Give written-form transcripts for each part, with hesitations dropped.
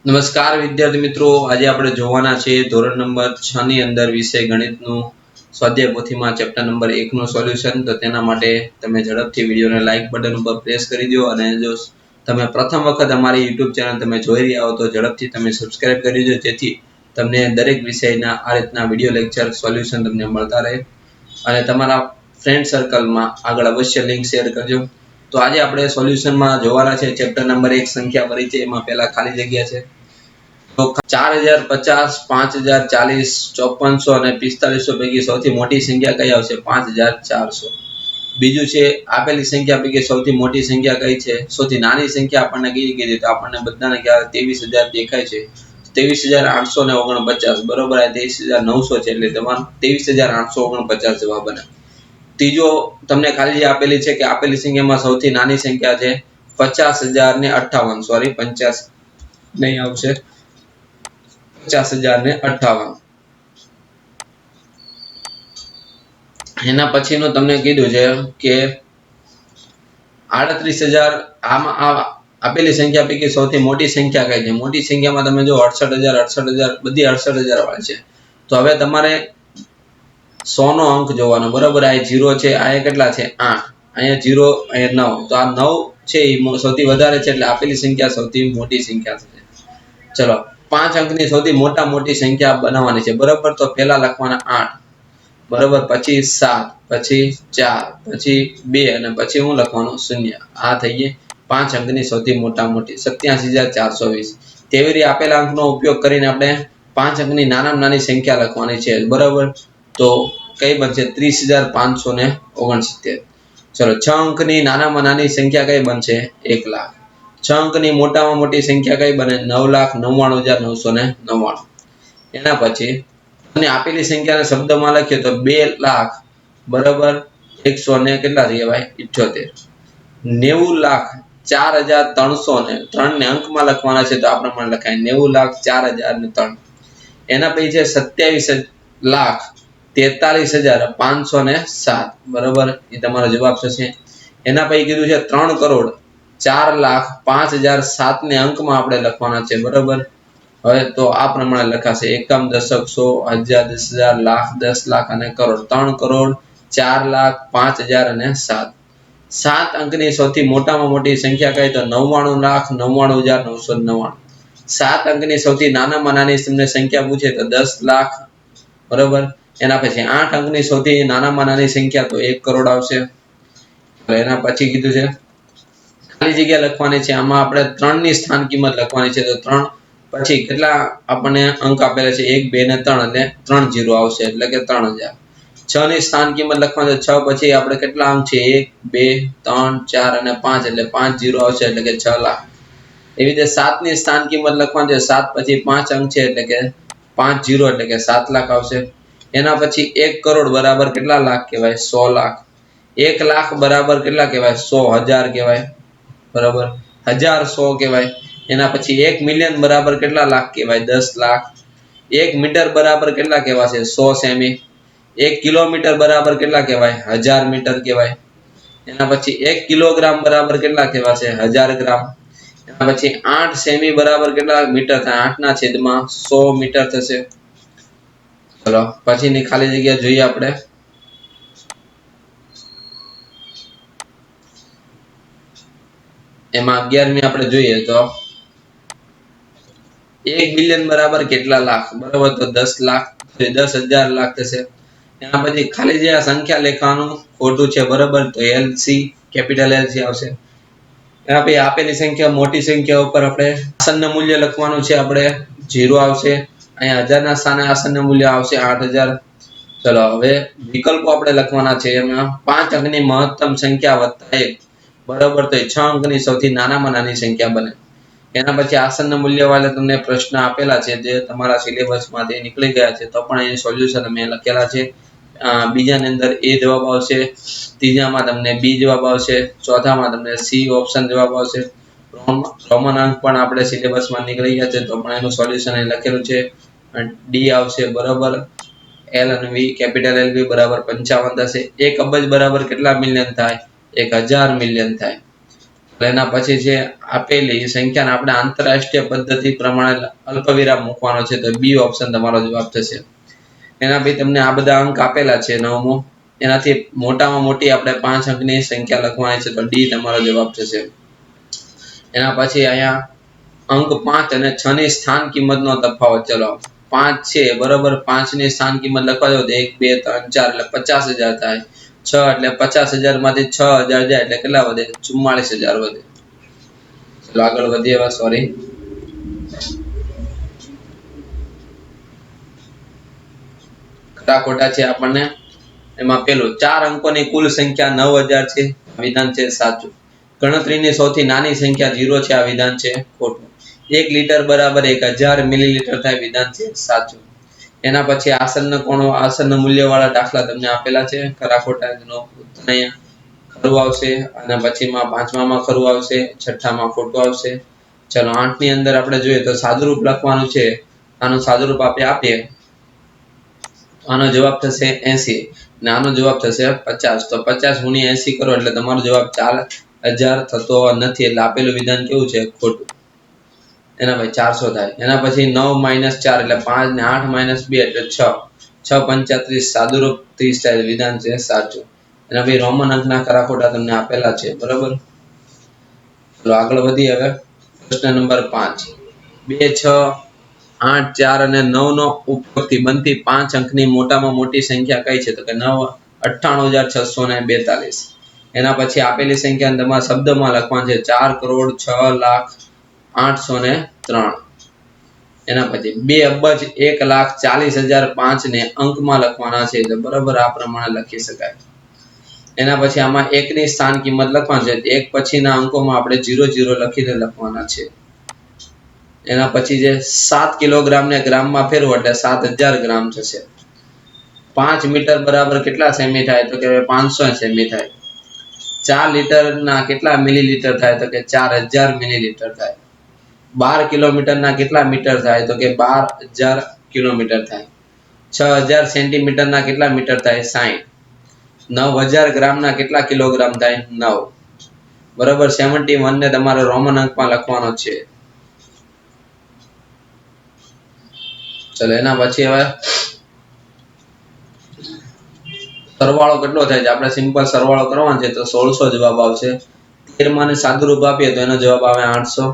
નમસ્કાર વિદ્યાર્થી મિત્રો, આજે આપણે જોવાના છે ધોરણ નંબર 6 ની અંદર વિષય ગણિતનું સ્વાધ્યાય પોથીમાં ચેપ્ટર નંબર 1 નું સોલ્યુશન। તો તેના માટે તમે ઝડપથી વિડિયોને લાઈક બટન ઉપર પ્રેસ કરી દો અને જો તમે પ્રથમ વખત અમારી YouTube ચેનલ તમે જોઈ રહ્યા હો તો ઝડપથી તમે સબસ્ક્રાઇબ કરી દો, જેથી તમને દરેક વિષયના આ રીતના વિડિયો લેક્ચર સોલ્યુશન તમને મળતા રહે અને તમારા ફ્રેન્ડ સર્કલમાં આગળ અવશ્ય લિંક શેર કરજો। તો આજે આપણે સોલ્યુશનમાં જોવાના છે ચેપ્ટર નંબર 1 સંખ્યા પરિચય। એમાં પહેલા ખાલી જગ્યા છે તો 4050, 5040, 5400 અને 4500 પૈકી સૌથી મોટી સંખ્યા કઈ આવશે? 5400। બીજું છે આપેલી સંખ્યા પૈકી સૌથી મોટી સંખ્યા કઈ છે? સૌથી નાની સંખ્યા આપણને કઈ કીધી? તો આપણને બધાને ખ્યાલ 23000 દેખાય છે, 23849 બરોબર। આ 23900 છે એટલે તમારો 23849 જવાબ બને। ત્રીજો તમને ખાલી જે આપેલી છે કે આપેલી સંખ્યામાં સૌથી નાની સંખ્યા છે 50058, સોરી 50 નહીં આવશે, 50058। એના પછીનું તમને કીધું છે કે 38000, આમાં આપેલી સંખ્યા પૈકી સૌથી મોટી સંખ્યા કઈ છે? મોટી સંખ્યામાં તમે જો 68000 બધી 68000 વાળી છે। તો હવે તમારે 100 નો અંક જોવાનો, બરોબર। આ 0 છે, આ કેટલા છે? 8, અહીંયા 0, અહીંયા 9, તો આ 9 છે એ સૌથી વધારે છે એટલે આપેલી સંખ્યા સૌથી મોટી સંખ્યા છે। ચલો 5 અંકની સૌથી મોટી સંખ્યા બનાવવાની છે, બરોબર। તો પહેલા લખવાના 8, બરોબર, પછી 7, પછી 4, પછી 2 અને પછી હું લખવાનું 0। આ થઈ ગઈ 5 અંકની સૌથી મોટી 87420। તેવી રીતે આપેલા અંકનો ઉપયોગ કરીને આપણે 5 અંકની નાનામાં નાની સંખ્યા લખવાની છે, બરોબર। તો કઈ બનશે? 30569। ચલો 6 અંકની નાનામાં નાની સંખ્યા કઈ બનશે? 1 લાખ। 6 અંકની મોટામાં મોટી સંખ્યા કઈ બને? 9,99,999। એના પછી અને આપેલી સંખ્યાને શબ્દમાં લખીએ તો 2 લાખ બરાબર 100 ને કેટલા થઈ ગયા ભાઈ? 78। 90,04,303 ને અંકમાં લખવાના છે તો આ પ્રમાણે લખાય 90,04,003। એના પછી છે 27,43,507, બરોબર, એ તમારો જવાબ થશે। એના પછી કીધું છે 3,04,05,007 ને અંકમાં આપણે લખવાના છે, બરોબર। હવે તો આ પ્રમાણે લખાશે એકમ, દશક, 100, હજાર, 10,000, લાખ, 10 લાખ અને કરોડ। 3,04,05,000 અને 7। 7 અંકની સૌથી મોટામાં મોટી સંખ્યા કઈ? તો 99,99,999। 7 અંકની સૌથી નાનામાં નાની તમને સંખ્યા પૂછે તો 10 લાખ, બરોબર। એના પછી 8 અંકની સૌથી નાનામાં નાની સંખ્યા તો 1 કરોડ આવશે। એના પછી કીધું છે ખાલી જગ્યા લખવાની છે, આમાં આપણે 3 ની સ્થાન કિંમત લખવાની છે। તો 3 પછી કેટલા આપણને અંક આપેલા છે? 1, 2 ને 3 એટલે 3 0 આવશે એટલે કે 3000। 6 ની સ્થાન કિંમત લખવાની છે, 6 પછી આપણે કેટલા અંક છે? 1, 2, 3, 4 અને 5 એટલે 5 0 આવશે એટલે કે 6 લાખ। એવી રીતે 7 ની સ્થાન કિંમત લખવાની છે, 7 પછી 5 અંક છે એટલે કે 5 0 એટલે કે 7 લાખ આવશે। એના પછી 1 કરોડ બરાબર કેટલા લાખ કહેવાય? 100 લાખ। 1 લાખ બરાબર કેટલા કહેવાય? 100,000 કહેવાય, બરાબર, 1000 100 કહેવાય। એના પછી 1 મિલિયન બરાબર કેટલા લાખ કહેવાય? 10 લાખ। 1 મીટર બરાબર કેટલા કહેવાશે? 100 સેમી। 1 કિલોમીટર બરાબર કેટલા કહેવાય? 1000 મીટર કહેવાય। એના પછી 1 કિલોગ્રામ બરાબર કેટલા કહેવાશે? 1000 ગ્રામ। એના પછી 8 સેમી બરાબર કેટલા મીટર થાય? 8/100 મીટર થશે। ચલો પછીની ખાલી જગ્યા જોઈએ આપણે। એમાં 11મી આપણે જોઈએ તો 1 બિલિયન બરાબર કેટલા લાખ? બરાબર, તો 10 લાખ, 10,000 લાખ થશે। એના પછી ખાલી જે સંખ્યા લેખવાનું ખોટું છે, બરાબર, તો એલસી, કેપિટલ એલસી આવશે। એના પછી આપેલી સંખ્યા મોટી સંખ્યા ઉપર આપણે આસન્ન મૂલ્ય લખવાનું છે, આપણે 0 આવશે। અહીંયા 1000 ના સ્થાને આસન્ન મૂલ્ય આવશે 8000। ચલો હવે વિકલ્પો આપણે લખવાના છે, એમાં 5 અંકની મહત્તમ સંખ્યા વત્તા 1, બરાબર, તો 6 અંકની સૌથી નાનામાં નાની સંખ્યા બને। એના પછી આસન્ન મૂલ્ય વાળા તમને પ્રશ્ન આપેલા છે, જે તમારા સિલેબસમાંથી નીકળી ગયા છે, તો પણ એની સોલ્યુશન મેં લખેલા છે। બીજાની અંદર એ જવાબ આવશે, ત્રીજામાં તમને બી જવાબ આવશે, ચોથામાં તમને સી ઓપ્શન જવાબ આવશે। રોમન અંક પણ આપણે સિલેબસમાં નીકળી ગયા છે, તો પણ એનું સોલ્યુશન અહીં લખેલું છે। ડી આવશે, બરાબર, એલ અને વી, કેપિટલ એલ વી બરાબર 55 થશે। 1 અબજ બરાબર કેટલા મિલિયન થાય? 1000 મિલિયન થાય। એના પછી છે આપેલી સંખ્યાને આપણે આંતરરાષ્ટ્રીય પદ્ધતિ પ્રમાણે અલ્પવિરામ મૂકવાનો છે, તો બી ઓપ્શન તમારો જવાબ થશે. એના પછી તમને આ બધા અંક આપેલા છે 9મો, એનાથી મોટામાં મોટી આપણે 5 અંકની સંખ્યા લખવાની છે, તો ડી તમારો જવાબ થશે. એના પછી અહીંયા અંક 5 અને 6 ની સ્થાન કિંમતનો તફાવત. ચલો 5 છે બરોબર, 5 ની સ્થાન કિંમત લખવા જાવ તો 1 2 3 4 એટલે 50,000 થાય. 6 એટલે 50,000 માંથી 6,000 જાય એટલે કેટલા વધે? 44,000 વધે. ચલો આગળ વધીએ. હવે સોરી, ખરા ખોટા છે આપણને. એમાં પેલું 4 અંકોની કુલ સંખ્યા 9,000 છે, વિધાન છે સાચું. ગણતરીની સૌથી નાની સંખ્યા 0 છે, આ વિધાન છે ખોટું. 1 લીટર બરાબર 1000 મિલીલીટર થાય, વિધાન છે સાચું. એના પછી આસન કોણો, આસન મૂલ્ય વાળા દાખલા તમને આપેલા છે, ખરા ખોટા નો ઉત્તર અહીંયા ખરું આવશે. અને પછીમાં 5મામાં ખરું આવશે, 6માં ખોટું આવશે. ચલો 8 ની અંદર આપણે જોઈએ તો સાદુરૂપ લખવાનું છે. આનું સાદુરૂપ આપીએ, આનો જવાબ થશે 80 અને આનો જવાબ થશે 50. તો 50 ગુણ્યા 80 કરો એટલે તમારો જવાબ 4000 થતો નથી, એટલે આપેલું વિધાન કેવું છે? ખોટું. એના પછી 400 થાય. એના પછી 9 - 4 એટલે 5 ને 8 - 2 એટલે 6. 6 35 સાદુરૂપ 30 થાય, વિધાન છે સાચું. એના પછી રોમન અંકના ખરા ખોટા તમને આપેલા છે બરાબર. ચલો આગળ વધીએ. હવે પ્રશ્ન નંબર 5. 2 6 8 4 અને 9 નો ઉપયોગથી બનતી 5 અંકની મોટામાં મોટી સંખ્યા કઈ છે? તો કે 98,642. એના પછી આપેલી સંખ્યાને તમારા શબ્દમાં લખવાની છે. 4,06,08,03. એના પછી 2,01,40,005 ને અંકમાં લખવાના છે, તો બરાબર આ પ્રમાણે લખી શકાય. એના પછી આમાં 1 ની સ્થાન કિંમત લખવાની છે, 1 પછીના અંકોમાં આપણે 00 લખીને લખવાના છે. એના પછી જે 7 કિલોગ્રામ ને ગ્રામમાં ફેરવો એટલે 7,000 ગ્રામ થશે. 5 મીટર બરાબર કેટલા સેમી થાય? તો કે 500 સેમી થાય. 4 લીટર ના કેટલા મિલીલીટર થાય? તો કે 4,000 મિલીલીટર થાય. 12 કિલોમીટર ના કેટલા મીટર થાય? તો કે 12,000 કિલોમીટર થાય. 6,000 સેન્ટીમીટર ના કેટલા મીટર થાય? 60. 9,000 ગ્રામ ના કેટલા કિલોગ્રામ થાય? 9. બરાબર. 71 ને તમારે રોમન અંકમાં લખવાનો છે. ચલો એના પછી હવે સરવાળો કેટલો થાય છે? આપણે સિમ્પલ સરવાળો કરવાનો છે, તો 1600 જવાબ આવશે. 13માં ને સાદુરૂપ આપીએ તો એનો જવાબ આવે 800.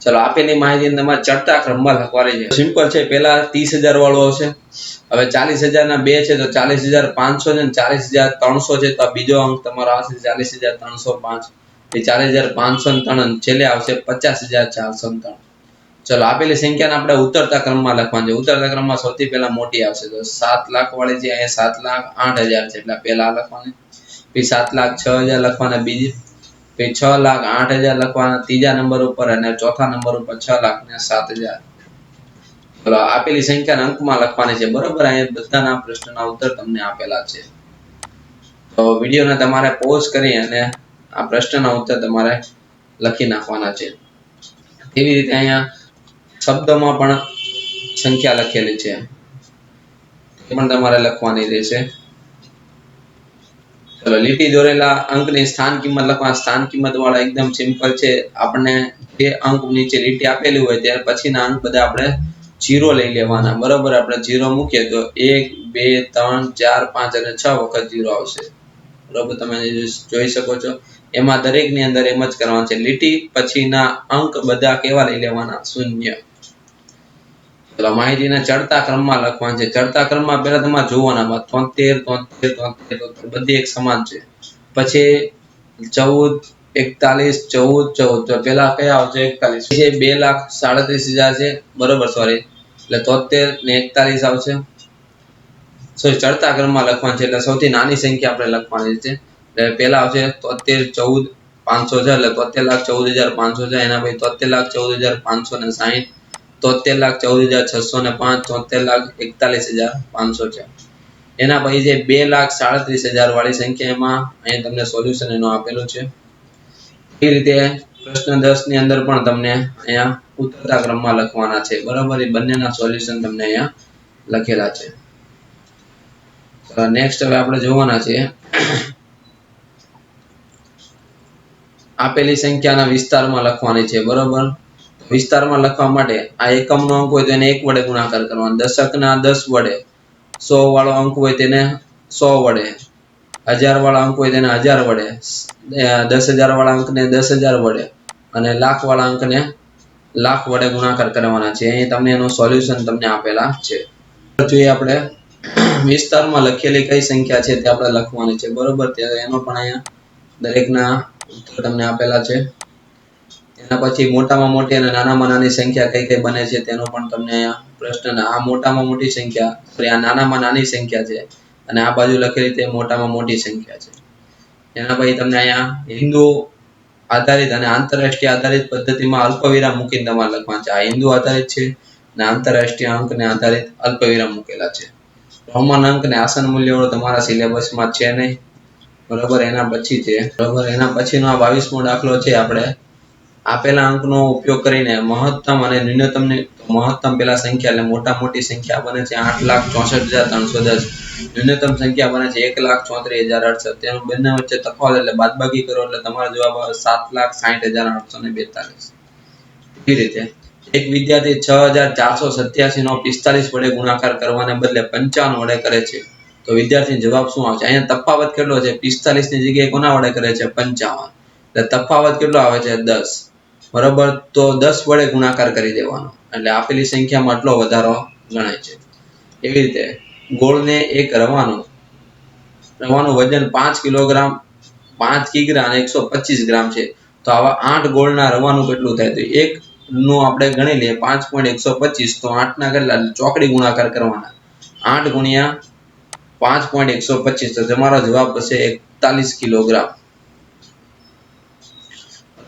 ચલો આપેલી માહિતી તમારે ચડતા ક્રમમાં લખવાની છે. સિમ્પલ છે. પહેલા 30,000 વાળું આવશે. હવે 40,000 ના 2 છે તો 40,500 છે ને 40,300 છે, તો આ બીજો અંક તમારો આવશે 40,305. એ 40,503 છેલ્લે આવશે 50,403. ચલો આપેલી સંખ્યાને આપણે ઉતરતા ક્રમમાં લખવાની છે. ઉતરતા ક્રમમાં સૌથી પહેલા મોટી આવશે, તો 7 લાખ વાળી છે, અહીંયા 7,08,000 છે એટલે પહેલા લખવાની. પછી 7,06,000 લખવાના બીજી, પછી 6,08,000 લખવાના ત્રીજા નંબર ઉપર, અને ચોથા નંબર ઉપર 6,07,000. ચલો આપેલી સંખ્યાને અંકમાં લખવાની છે બરોબર. અહીંયા બધાના પ્રશ્નના ઉત્તર તમને આપેલા છે. તો વિડીયોને તમારે પોઝ કરી અને આ પ્રશ્નના ઉત્તર તમારે લખી નાખવાના છે. એવી રીતે અહીંયા શબ્દમાં પણ સંખ્યા લખેલી છે, એ પણ તમારે લખવાની રહેશે. ચલો લીટી દોરેલા અંકની સ્થાન કિંમત લખવા. સ્થાન કિંમત વાળા એકદમ સિમ્પલ છે. આપણને જે અંક નીચે લીટી આપેલી હોય ત્યાર પછીના અંક બધા આપણે 0 લઈ લેવાના બરોબર. આપણે 0 મૂકીએ તો 1 2 3 4 5 અને 6 વખત 0 આવશે બરોબર. તમે જોઈ શકો છો. એમાં દરેકની અંદર એમ જ કરવાનું છે. લીટી પછીના અંક બધા કેવા લઈ લેવાના? 0. ચલો માહિતીને ચડતા ક્રમમાં લખવાનું છે. ચડતા ક્રમમાં પહેલા તમારે જોવાના 73 73 73 બધી એક સમાન છે. પછી 14 41 14 14, તો પેલા કયા આવશે? 41. છે 2,37,000 છે બરોબર. સોરી, એટલે 73 ને 41 આવશે. ચડતા ક્રમમાં લખવાનું છે, એટલે સૌથી નાની સંખ્યા આપણે લખવાની છે. એટલે પેલા આવશે 73 14 500 છે, એટલે 73,14,500 છે. એના પછી 73,14,560, 73,14,605, 73,41,500 છે. એના પછી જે 2,37,000 વાળી સંખ્યા, એમાં અહીંયા તમને સોલ્યુશન એનું આપેલું છે. એ રીતે પ્રશ્ન 10 ની અંદર પણ તમને અહીંયા ઉતરતા ક્રમમાં લખવાના છે બરાબર. એ બંનેના સોલ્યુશન તમને અહીંયા લખેલા છે. નેક્સ્ટ હવે આપણે જોવાના છે આપેલી સંખ્યાના વિસ્તારમાં લખવાની છે, બરોબર. વિસ્તારમાં લખવા માટે આ એકમનો અંક હોય તો એને 1 વડે ગુણાકાર કરવાનો, દશકના 10 વડે, 100 વાળો અંક હોય તેને 100 વડે, 1000 વાળા અંક હોય તેને 1000 વડે, 10,000 વાળા અંકને 10,000 વડે અને લાખ વાળા અંકને લાખ વડે ગુણાકાર કરવાના છે. અહીં તમને એનું સોલ્યુશન તમને આપેલા છે. જોઈએ આપણે વિસ્તારમાં લખેલી કઈ સંખ્યા છે તે આપણે લખવાની છે, બરોબર. એનો પણ અહીંયા દરેકના ઉત્તર તમને આપેલા છે. એના પછી મોટામાં મોટી અને નાનામાં નાની સંખ્યા કઈ કઈ બને છે તેનો પણ તમને અહીંયા પ્રશ્ન. આ મોટામાં મોટી સંખ્યા, આ નાનામાં નાની સંખ્યા છે અને આ બાજુ લખેલી તે મોટામાં મોટી સંખ્યા છે. એના પછી તમને અહીંયા હિન્દુ આધારિત અને આંતરરાષ્ટ્રીય આધારિત પદ્ધતિમાં અલ્પવિરામ મૂકીને તમારે લખવાનું છે. આ હિન્દુ આધારિત છે અને આંતરરાષ્ટ્રીય અંકને આધારિત અલ્પવિરામ મૂકેલા છે. રોમન અંક ને આસન મૂલ્યો તમારા સિલેબસમાં છે નહીં, બરોબર. એના પછી છે, બરોબર. એના પછીનો આ 22મો દાખલો છે. આપણે આપેલા અંકનો ઉપયોગ કરીને મહત્તમ અને મહત્તમ પેલા સંખ્યા એટલે મોટા મોટી સંખ્યા બને છે 8,64,310, ન્યૂનતમ સંખ્યા બને છે 1,34,068. તેનો બંને વચ્ચે તફાવત એટલે બાદબાકી કરો એટલે તમારો જવાબ આવે 7,60,842. એ રીતે એક વિદ્યાર્થી 6,487 નો 45 વડે ગુણાકાર કરવાને બદલે 55 વડે કરે છે તો વિદ્યાર્થીનો જવાબ શું આવશે? અહીંયા તફાવત કેટલો છે? 45 ની જગ્યાએ કોના વડે કરે છે? 55. એટલે તફાવત કેટલો આવે છે? 10, બરોબર. તો 10 વડે ગુણાકાર કરી દેવાનો એટલે આપેલી સંખ્યામાં આટલો વધારો ગણાય છે. એવી રીતે ગોળને એક રવાનું વજન 5 કિલોગ્રામ, 5 કિગ્રા અને 125 ગ્રામ છે. તો આવા 8 ગોળના રવાનું કેટલું થાય? તો એક નું આપણે ગણી લઈએ 5.125, તો 8 ના કેટલા? ચોકડી ગુણાકાર કરવાના, 8 ગુણ્યા 5.125, તો તમારો જવાબ થશે 41 કિલોગ્રામ.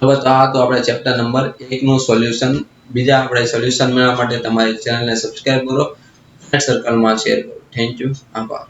હવે તો આ તો આપણે ચેપ્ટર નંબર 1 નું સોલ્યુશન. બીજા આપણે સોલ્યુશન મેળવવા માટે તમારી ચેનલને સબસ્ક્રાઇબ કરો, ફ્રેન્ડ સર્કલમાં શેર કરો. થેન્ક યુ, આભાર.